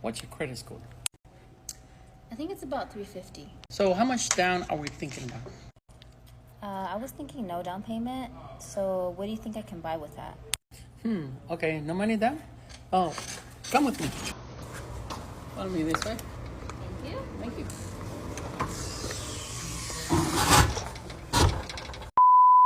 What's your credit score? I think it's about 350. So how much down are we thinking about? I was thinking no down payment. So what do you think I can buy with that? Okay, no money down? Oh, come with me. Follow me this way. Thank you. Thank you.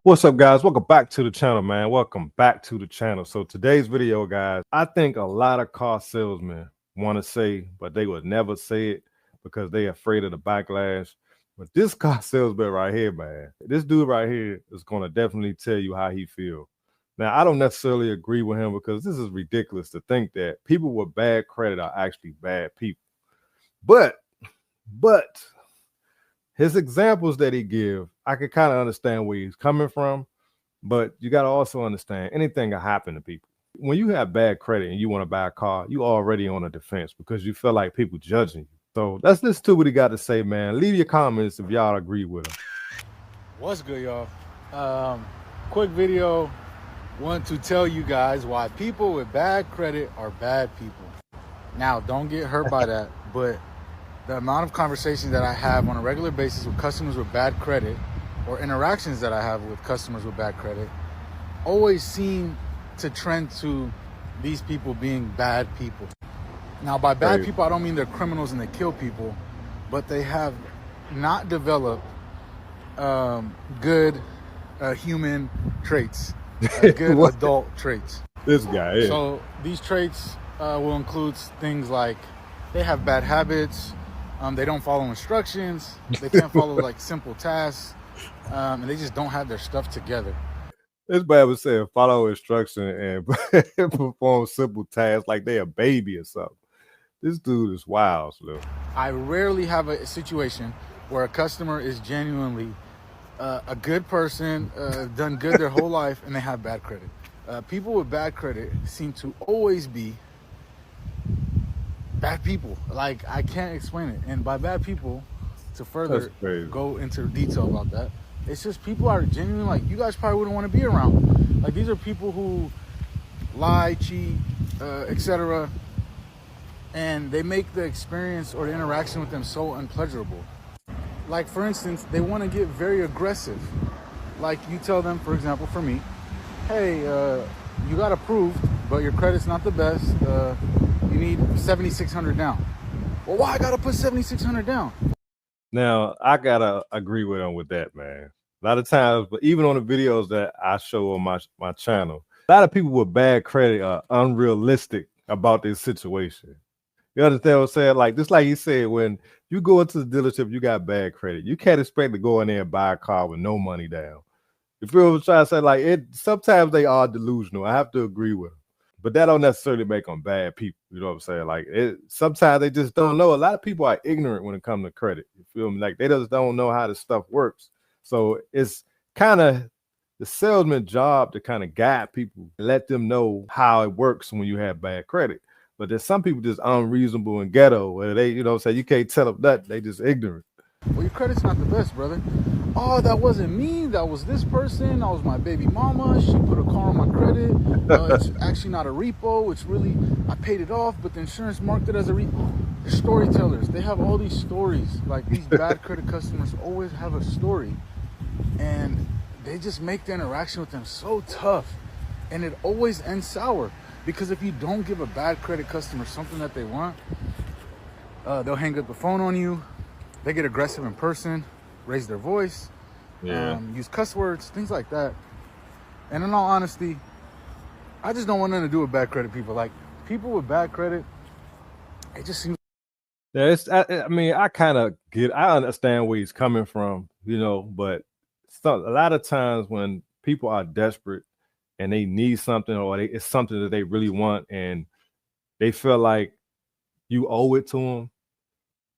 What's up, guys? Welcome back to the channel, man. Welcome back to the channel. So today's video, guys, I think a lot of car salesmen want to say, but they would never say it because they're afraid of the backlash. But this car salesman right here, man, this dude right here is going to definitely tell you how he feels. Now, I don't necessarily agree with him because this is ridiculous to think that people with bad credit are actually bad people. But his examples that he give, I can kind of understand where he's coming from, but you got to also understand anything can happen to people. When you have bad credit and you want to buy a car, you already on a defense because you feel like people judging you. So let's listen to what he got to say, man. Leave your comments if y'all agree with him. What's good, y'all? Quick video. Want to tell you guys why people with bad credit are bad people. Now, don't get hurt by that, but the amount of conversations that I have on a regular basis with customers with bad credit or interactions that I have with customers with bad credit always seem to trend to these people being bad people. Now, by bad people, I don't mean they're criminals and they kill people, but they have not developed good human traits, good adult traits. This guy, yeah. So these traits will include things like they have bad habits, they don't follow instructions, they can't follow like simple tasks, and they just don't have their stuff together. This man was saying follow instruction and perform simple tasks like they a baby or something. This dude is wild, Slim. I rarely have a situation where a customer is genuinely a good person, done good their whole life, and they have bad credit. People with bad credit seem to always be bad people. Like, I can't explain it. And by bad people, to further go into detail about that, it's just people are genuinely like, you guys probably wouldn't want to be around. Like, these are people who lie, cheat, etc. And they make the experience or the interaction with them so unpleasurable. Like, for instance, they want to get very aggressive. Like, you tell them, for example, for me, hey, you got approved, but your credit's not the best. You need $7,600 down. Well, why I gotta put $7,600 down? Now, I gotta agree with him with that, man. A lot of times, but even on the videos that I show on my channel, a lot of people with bad credit are unrealistic about this situation. You understand what I'm saying? Like, just like he said, when you go into the dealership, you got bad credit. You can't expect to go in there and buy a car with no money down. You feel what I'm trying to say? Like, sometimes they are delusional. I have to agree with them. But that don't necessarily make them bad people. You know what I'm saying? Like, sometimes they just don't know. A lot of people are ignorant when it comes to credit. You feel me? Like, they just don't know how this stuff works. So it's kind of the salesman's job to kind of guide people, let them know how it works when you have bad credit. But there's some people just unreasonable and ghetto where they, you know what I'm saying, you can't tell them that. They just ignorant. Well, your credit's not the best, brother. Oh, that wasn't me. That was this person. That was my baby mama. She put a car on my credit. It's actually not a repo. It's really, I paid it off, but the insurance marked it as a repo. They're storytellers. They have all these stories. Like, these bad credit customers always have a story. And they just make the interaction with them so tough. And it always ends sour. Because if you don't give a bad credit customer something that they want, they'll hang up the phone on you. They get aggressive in person, raise their voice, use cuss words, things like that. And in all honesty, I just don't want nothing to do with bad credit people. Like, people with bad credit, it just seems. Yeah, I mean, I understand where he's coming from, you know, but a lot of times when people are desperate and they need something, or it's something that they really want and they feel like you owe it to them,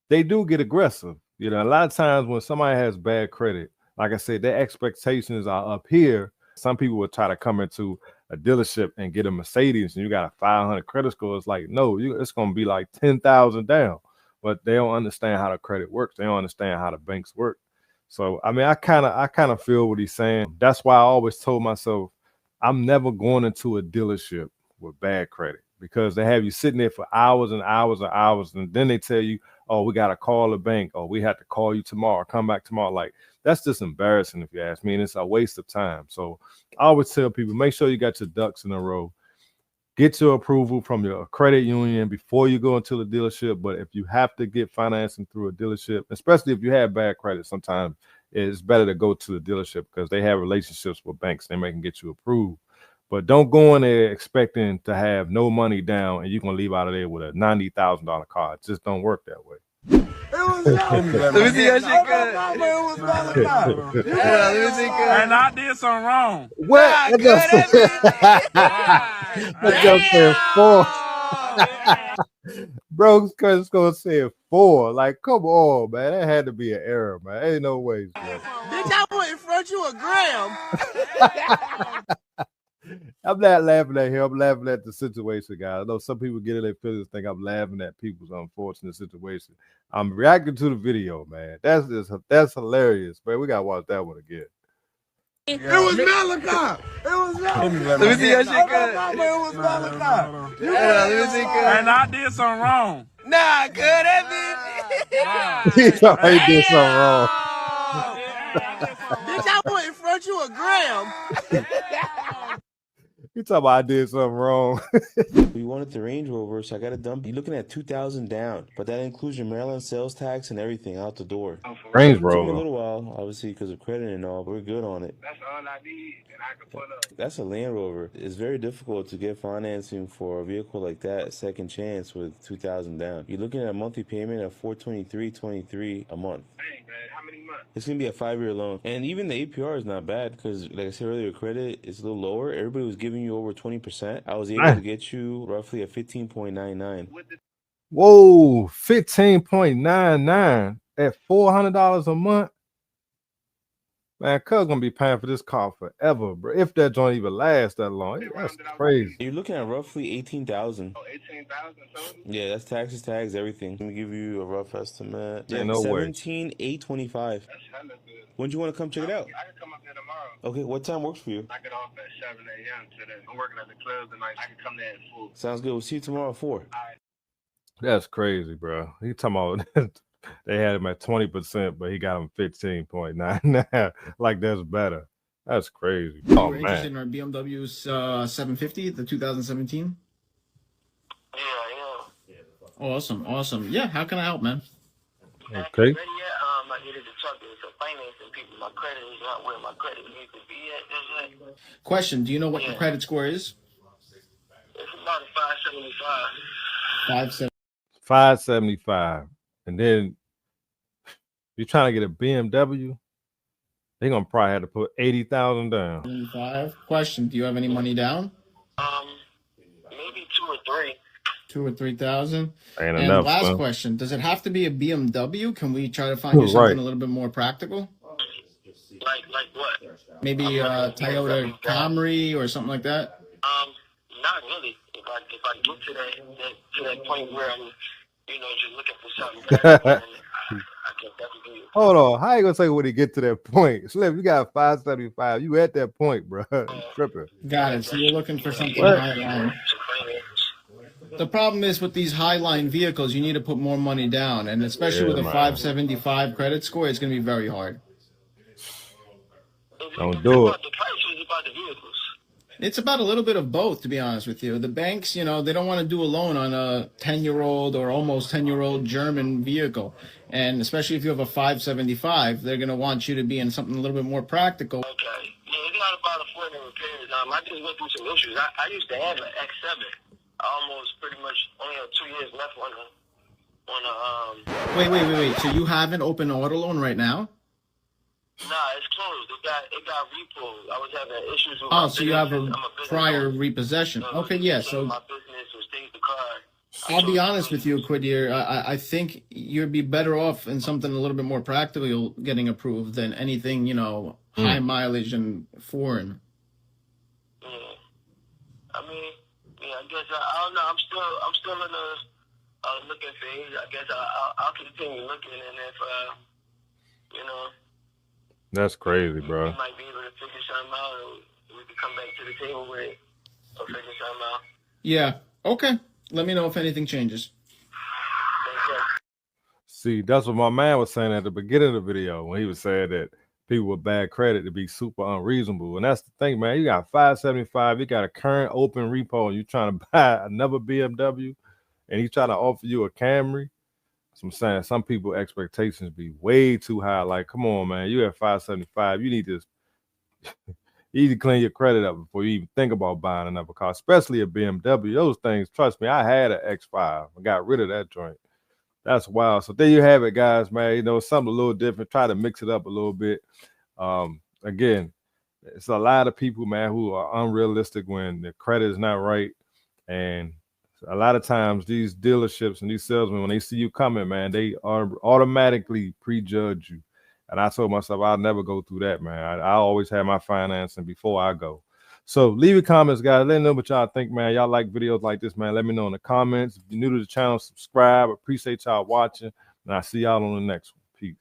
they do get aggressive. You know, a lot of times when somebody has bad credit, like I said, their expectations are up here. Some people will try to come into a dealership and get a Mercedes and you got a 500 credit score. It's like, no, it's going to be like 10,000 down. But they don't understand how the credit works. They don't understand how the banks work. So, I mean, I kind of feel what he's saying. That's why I always told myself, I'm never going into a dealership with bad credit. because they have you sitting there for hours and hours and hours, and then they tell you, oh, we got to call the bank, or we have to call you tomorrow, come back tomorrow. Like, that's just embarrassing if you ask me, and it's a waste of time. So I always tell people, make sure you got your ducks in a row. Get your approval from your credit union before you go into the dealership. But if you have to get financing through a dealership, especially if you have bad credit, sometimes it's better to go to the dealership because they have relationships with banks. They may can get you approved. But don't go in there expecting to have no money down and you're going to leave out of there with a $90,000 car. It just don't work that way. Let me see your shit good. Let me see good. And I did something wrong. What? Nah, good. That just said 4. Bro, it's gonna say 4. Like, come on, man. That had to be an error, man. Ain't no way, bro. Bitch, I wouldn't front you a gram. I'm not laughing at him. I'm laughing at the situation, guys. I know some people get in their feelings, think I'm laughing at people's unfortunate situation. I'm reacting to the video, man. That's hilarious, man. We gotta watch that one again. It was Malachi. Let me see your shit good. It was Malachi. Let me see good. And I did something wrong. Nah, good. That bitch. He thought he did something wrong. Bitch, I wouldn't front you a gram. He talking about I did something wrong. We wanted the Range Rover, so I got a dump. You're looking at $2,000 down, but that includes your Maryland sales tax and everything out the door. Range It took me a Rover. little while, obviously, because of credit and all, but we're good on it. That's all I need, and I can put up. That's a Land Rover. It's very difficult to get financing for a vehicle like that, second chance with $2,000 down. You're looking at a monthly payment of $423.23 a month. Dang, man, how many months? It's gonna be a 5-year loan, and even the APR is not bad because, like I said earlier, credit is a little lower. Everybody was giving you over 20%. I was able to get you roughly a 15.99. Whoa, 15.99 at $400 a month. Man, cuz gonna be paying for this car forever, bro. If that joint even lasts that long, that's crazy. You're looking at roughly 18,000. Oh, 18,000 total? Yeah, that's taxes, tags, everything. Let me give you a rough estimate. Yeah, no way. 17,825. That's hella good. When do you want to come check it out? I can come up there tomorrow. Okay, what time works for you? I get off at 7 a.m. today. I'm working at the club tonight. I can come there at full. Sounds good. We'll see you tomorrow at 4. That's crazy, bro. He talking about they had him at 20%, but he got him 15.99. Like, that's better. That's crazy. Oh, You're interested man. in our BMW 750, the 2017? Yeah. Awesome. Yeah, how can I help, man? Okay. I needed to talk to some financing people. My credit is not where my credit needs to be at. Question, do you know what your credit score is? It's about 575. 570. 575. And then you're trying to get a BMW, they're gonna probably have to put 80,000 down. 75. Question, do you have any money down? Maybe 2 or 3. 2 or 3,000. Ain't And enough. last question, does it have to be a BMW? Can we try to find you something a little bit more practical? Like what? Maybe a Toyota Camry or something like that? Not really. If I get to that point where I'm, just looking for something better, then I can definitely. Hold on. How you gonna say when he get to that point? Slim, you got 575. You at that point, bro. Tripping. Got it. So you're looking for something high line. The problem is with these high-line vehicles, you need to put more money down, and especially with a 575 credit score, it's going to be very hard. Don't do it. The price is about the vehicles. It's about a little bit of both, to be honest with you. The banks, they don't want to do a loan on a 10-year-old or almost 10-year-old German vehicle, and especially if you have a 575, they're going to want you to be in something a little bit more practical. Okay. Yeah, it's not about affording repairs. I just went through some issues. I used to have an X7. I almost pretty much only have 2 years left on Wait. So you have an open auto loan right now? Nah, it's closed. It got repoed. I was having issues with so you have a prior repossession. Okay, yeah. So my business or stayed the car. I'll be honest with you, Quidier. I think you'd be better off in something a little bit more practical getting approved than anything, high mileage and foreign. Yeah. I mean, I guess I don't know. I'm still in the looking phase. I guess I'll continue looking, and if That's crazy, bro. we might be able to figure something out, and we can come back to the table with it or figure something out. Yeah. Okay. Let me know if anything changes. See, that's what my man was saying at the beginning of the video when he was saying that people with bad credit to be super unreasonable. And that's the thing, man. You got 575, you got a current open repo, and you're trying to buy another BMW, and he's trying to offer you a Camry. So I'm saying some people expectations be way too high. Like, come on, man, you at 575, you need to clean your credit up before you even think about buying another car, especially a BMW. Those things, trust me, I had an X5. I got rid of that joint. That's wild. So there you have it, guys, man. You know, something a little different. Try to mix it up a little bit. Again, it's a lot of people, man, who are unrealistic when the credit is not right. And a lot of times these dealerships and these salesmen, when they see you coming, man, they are automatically prejudge you. And I told myself I'll never go through that, man. I always have my financing before I go. So leave your comments, guys. Let me know what y'all think, man. Y'all like videos like this, man. Let me know in the comments. If you're new to the channel, subscribe. Appreciate y'all watching. And I'll see y'all on the next one. Peace.